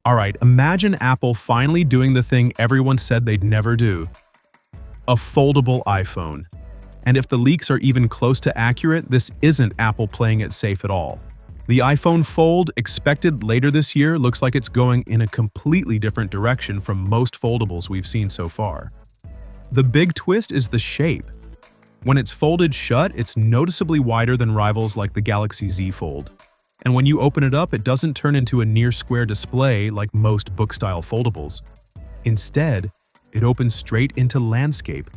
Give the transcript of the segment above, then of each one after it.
Alright, imagine Apple finally doing the thing everyone said they'd never do. A foldable iPhone. And if the leaks are even close to accurate, this isn't Apple playing it safe at all. The iPhone Fold, expected later this year, looks like it's going in a completely different direction from most foldables we've seen so far. The big twist is the shape. When it's folded shut, it's noticeably wider than rivals like the Galaxy Z Fold. And when you open it up, it doesn't turn into a near-square display like most book-style foldables. Instead, it opens straight into landscape,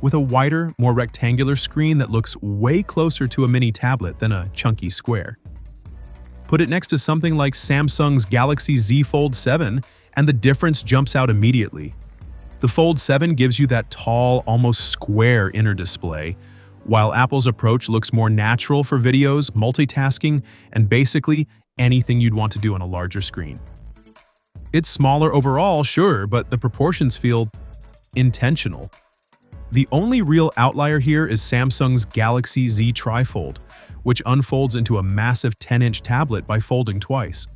with a wider, more rectangular screen that looks way closer to a mini tablet than a chunky square. Put it next to something like Samsung's Galaxy Z Fold 7, and the difference jumps out immediately. The Fold 7 gives you that tall, almost square inner display, while Apple's approach looks more natural for videos, multitasking, and basically anything you'd want to do on a larger screen. It's smaller overall, sure, but the proportions feel intentional. The only real outlier here is Samsung's Galaxy Z TriFold, which unfolds into a massive 10-inch tablet by folding twice.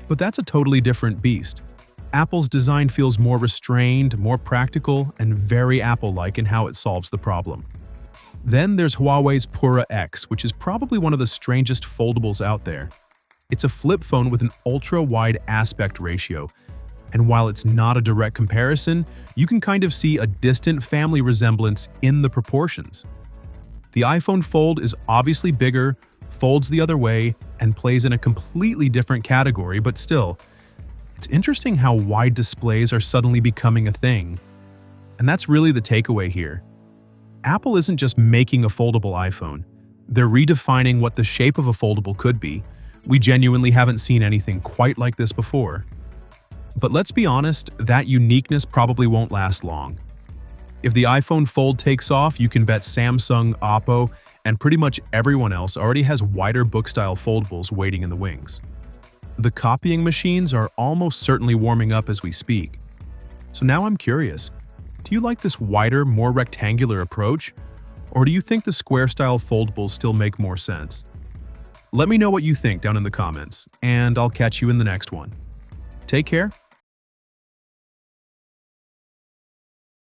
But that's a totally different beast. Apple's design feels more restrained, more practical, and very Apple-like in how it solves the problem. Then there's Huawei's Pura X, which is probably one of the strangest foldables out there. It's a flip phone with an ultra-wide aspect ratio, and while it's not a direct comparison, you can kind of see a distant family resemblance in the proportions. The iPhone Fold is obviously bigger, folds the other way, and plays in a completely different category, but still, it's interesting how wide displays are suddenly becoming a thing. And that's really the takeaway here. Apple isn't just making a foldable iPhone. They're redefining what the shape of a foldable could be. We genuinely haven't seen anything quite like this before. But let's be honest, that uniqueness probably won't last long. If the iPhone Fold takes off, you can bet Samsung, Oppo, and pretty much everyone else already has wider book-style foldables waiting in the wings. The copying machines are almost certainly warming up as we speak. So now I'm curious, do you like this wider, more rectangular approach? Or do you think the square-style foldables still make more sense? Let me know what you think down in the comments, and I'll catch you in the next one. Take care,